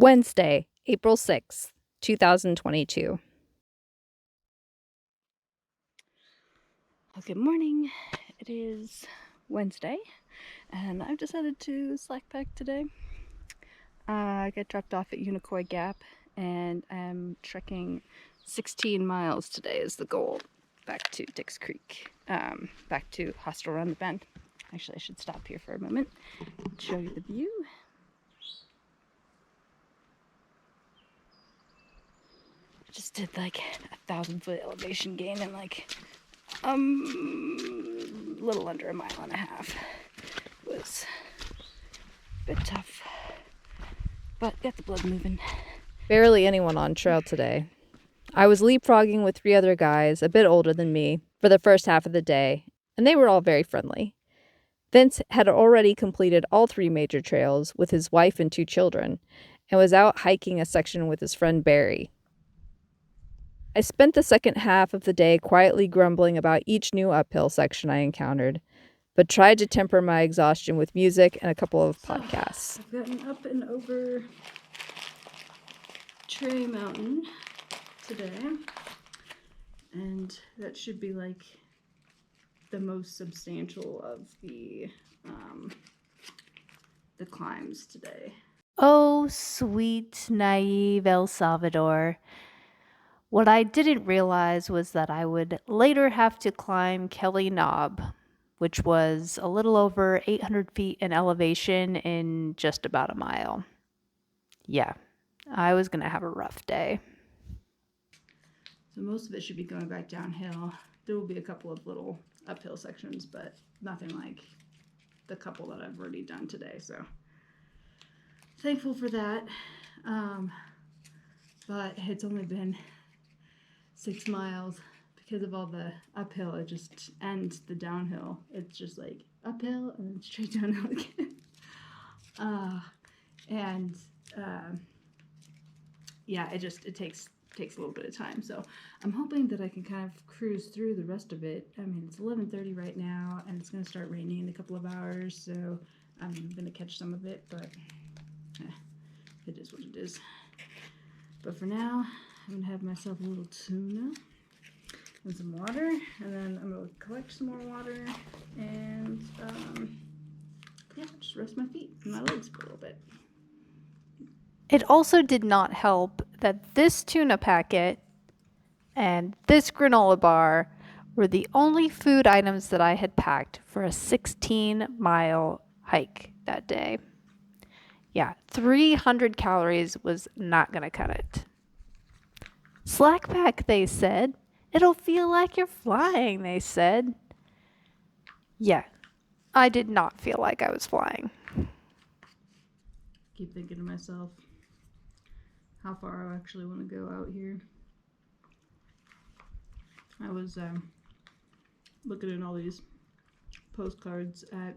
Wednesday, April 6th, 2022. Well, good morning. It is Wednesday, and I've decided to slack pack today. I got dropped off at Unicoi Gap, and I'm trekking 16 miles today is the goal, back to Dix Creek, back to Hostel Around the Bend. Actually, I should stop here for a moment and show you the view. Just did like 1,000-foot elevation gain in like a little under a mile and a half. It was a bit tough, but got the blood moving. Barely anyone on trail today. I was leapfrogging with 3 other guys, a bit older than me, for the first half of the day, and they were all very friendly. Vince had already completed all 3 major trails with his wife and 2 children, and was out hiking a section with his friend Barry. I spent the second half of the day quietly grumbling about each new uphill section I encountered, but tried to temper my exhaustion with music and a couple of podcasts. I've gotten up and over Trey Mountain today, and that should be like the most substantial of the climbs today. Oh, sweet, naive El Salvador. What I didn't realize was that I would later have to climb Kelly Knob, which was a little over 800 feet in elevation in just about a mile. Yeah, I was going to have a rough day. So most of it should be going back downhill. There will be a couple of little uphill sections, but nothing like the couple that I've already done today. So thankful for that. But it's only been 6 miles because of all the uphill. It just ends the downhill. It's just like uphill and then straight downhill again. Yeah, it takes a little bit of time. So I'm hoping that I can kind of cruise through the rest of it. I mean, it's 11:30 right now, and it's going to start raining in a couple of hours, so I'm going to catch some of it, but it is what it is. But for now, I'm going to have myself a little tuna and some water, and then I'm going to collect some more water, and just rest my feet and my legs for a little bit. It also did not help that this tuna packet and this granola bar were the only food items that I had packed for a 16-mile hike that day. Yeah, 300 calories was not going to cut it. Slack pack, they said. It'll feel like you're flying, they said. Yeah, I did not feel like I was flying. Keep thinking to myself how far I actually want to go out here. I was looking at all these postcards at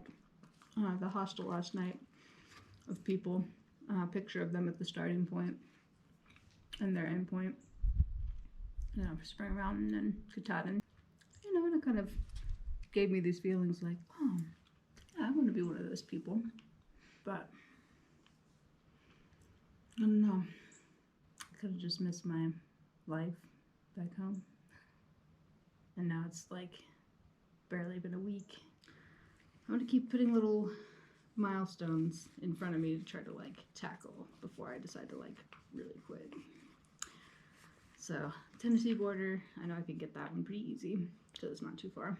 the hostel last night of people, a picture of them at the starting point and their end point. And I was spring around and Katahdin, and it kind of gave me these feelings like, oh, yeah, I want to be one of those people. But I don't know. I could have just missed my life back home. And now it's like barely been a week. I want to keep putting little milestones in front of me to try to like tackle before I decide to like really quit. So Tennessee border, I know I can get that one pretty easy because it's not too far.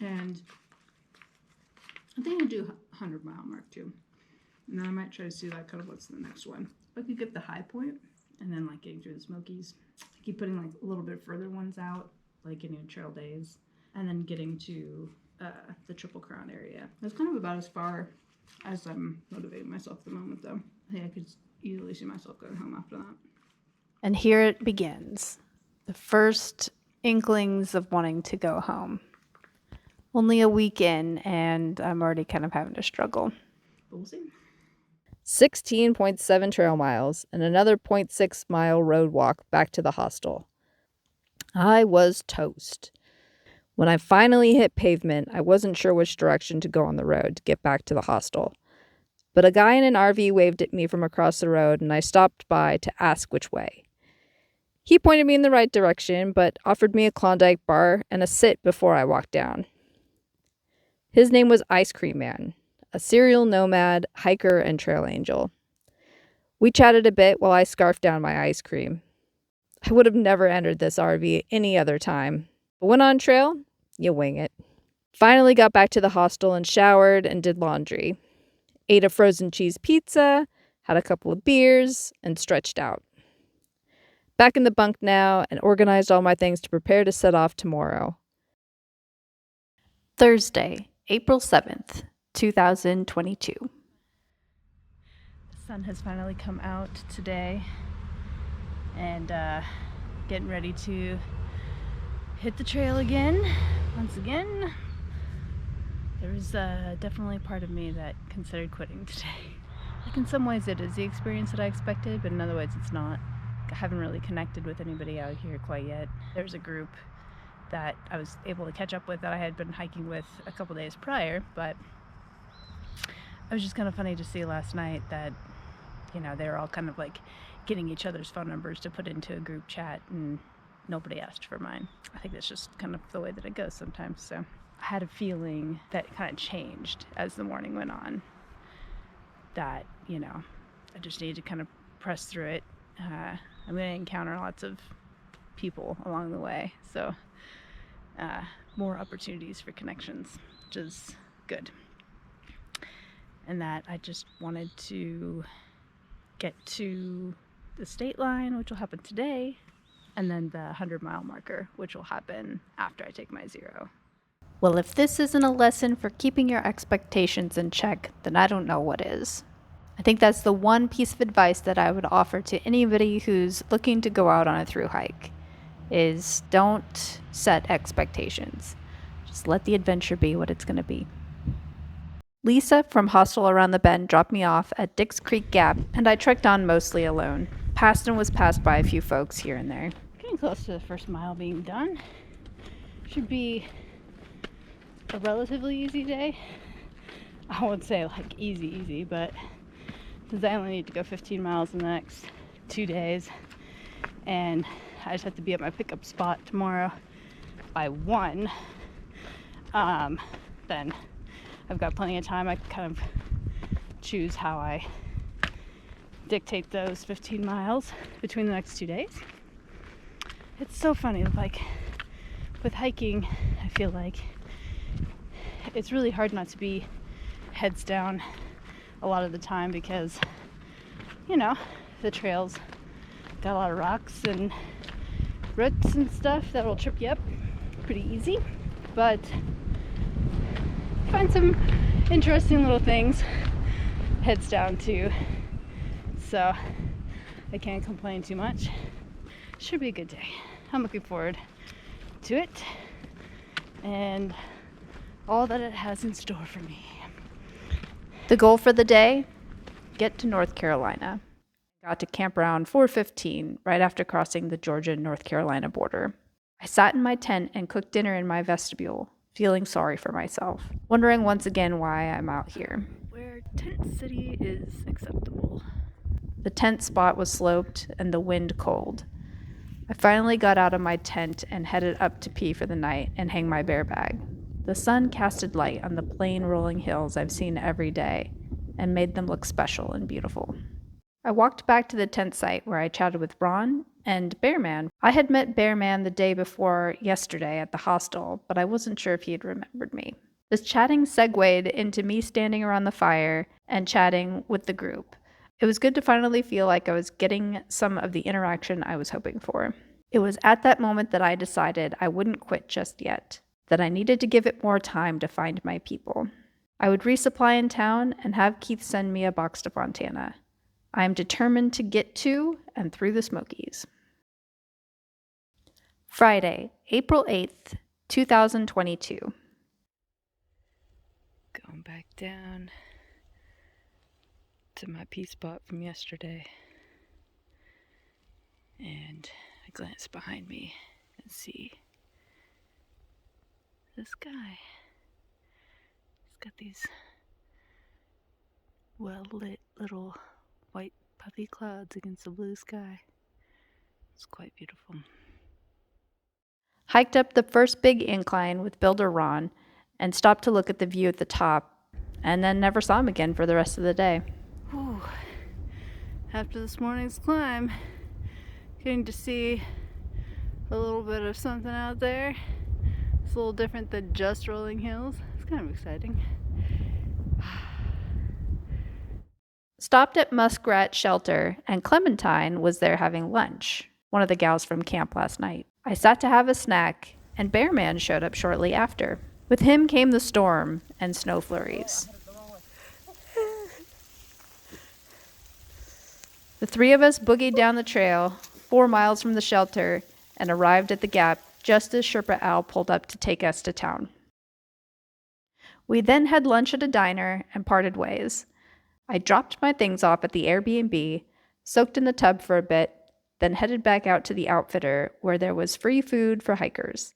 And I think I'll do 100-mile mark too. And then I might try to see like kind of what's the next one. I could get the high point and then like getting through the Smokies. I keep putting like a little bit further ones out, like in trail days, and then getting to the Triple Crown area. That's kind of about as far as I'm motivating myself at the moment, though. I think I could easily see myself going home after that. And here it begins. The first inklings of wanting to go home. Only a week in, and I'm already kind of having to struggle. But we'll see. 16.7 trail miles and another 0.6 mile road walk back to the hostel. I was toast. When I finally hit pavement, I wasn't sure which direction to go on the road to get back to the hostel. but a guy in an RV waved at me from across the road, and I stopped by to ask which way. He pointed me in the right direction, but offered me a Klondike bar and a sit before I walked down. His name was Ice Cream Man, a serial nomad, hiker, and trail angel. We chatted a bit while I scarfed down my ice cream. I would have never entered this RV any other time, but when on trail, you wing it. Finally got back to the hostel and showered and did laundry. Ate a frozen cheese pizza, had a couple of beers, and stretched out. Back in the bunk now and organized all my things to prepare to set off tomorrow. Thursday, April 7th, 2022. The sun has finally come out today, and getting ready to hit the trail again. Once again, there was definitely a part of me that considered quitting today. Like, in some ways it is the experience that I expected, but in other ways it's not. I haven't really connected with anybody out here quite yet. There's a group that I was able to catch up with that I had been hiking with a couple days prior, but it was just kind of funny to see last night that, you know, they were all kind of like getting each other's phone numbers to put into a group chat, and nobody asked for mine. I think that's just kind of the way that it goes sometimes. So I had a feeling that it kind of changed as the morning went on, that, you know, I just need to kind of press through it. I'm going to encounter lots of people along the way, so more opportunities for connections, which is good. And that I just wanted to get to the state line, which will happen today, and then the 100-mile marker, which will happen after I take my 0. Well, if this isn't a lesson for keeping your expectations in check, then I don't know what is. I think that's the one piece of advice that I would offer to anybody who's looking to go out on a thru hike, is don't set expectations. Just let the adventure be what it's going to be. Lisa from Hostel Around the Bend dropped me off at Dix Creek Gap, and I trekked on mostly alone. Passed and was passed by a few folks here and there. Getting close to the first mile being done. Should be a relatively easy day. I won't say like easy, but since I only need to go 15 miles in the next 2 days, and I just have to be at my pickup spot tomorrow by 1, then I've got plenty of time. I can kind of choose how I dictate those 15 miles between the next 2 days. It's so funny, like with hiking, I feel like it's really hard not to be heads down a lot of the time, because, you know, the trails got a lot of rocks and roots and stuff that will trip you up pretty easy, but find some interesting little things heads down too, so I can't complain too much. Should be a good day. I'm looking forward to it and all that it has in store for me. The goal for the day? Get to North Carolina. Got to camp around 4:15 right after crossing the Georgia-North Carolina border. I sat in my tent and cooked dinner in my vestibule, feeling sorry for myself, wondering once again why I'm out here. Where tent city is acceptable. The tent spot was sloped and the wind cold. I finally got out of my tent and headed up to pee for the night and hang my bear bag. The sun casted light on the plain rolling hills I've seen every day and made them look special and beautiful. I walked back to the tent site where I chatted with Ron and Bearman. I had met Bearman the day before yesterday at the hostel, but I wasn't sure if he had remembered me. This chatting segued into me standing around the fire and chatting with the group. It was good to finally feel like I was getting some of the interaction I was hoping for. It was at that moment that I decided I wouldn't quit just yet, that I needed to give it more time to find my people. I would resupply in town and have Keith send me a box to Fontana. I am determined to get to and through the Smokies. Friday, April 8th, 2022. Going back down to my pea spot from yesterday, and I glance behind me and see this guy. He's got these well-lit little white puffy clouds against the blue sky. It's quite beautiful. Hiked up the first big incline with Builder Ron and stopped to look at the view at the top, and then never saw him again for the rest of the day. Whew. After this morning's climb, getting to see a little bit of something out there. It's a little different than just rolling hills. It's kind of exciting. Stopped at Muskrat Shelter, and Clementine was there having lunch, one of the gals from camp last night. I sat to have a snack, and Bearman showed up shortly after. With him came the storm and snow flurries. The three of us boogied down the trail, 4 miles from the shelter, and arrived at the gap just as Sherpa Al pulled up to take us to town. We then had lunch at a diner and parted ways. I dropped my things off at the Airbnb, soaked in the tub for a bit, then headed back out to the outfitter where there was free food for hikers.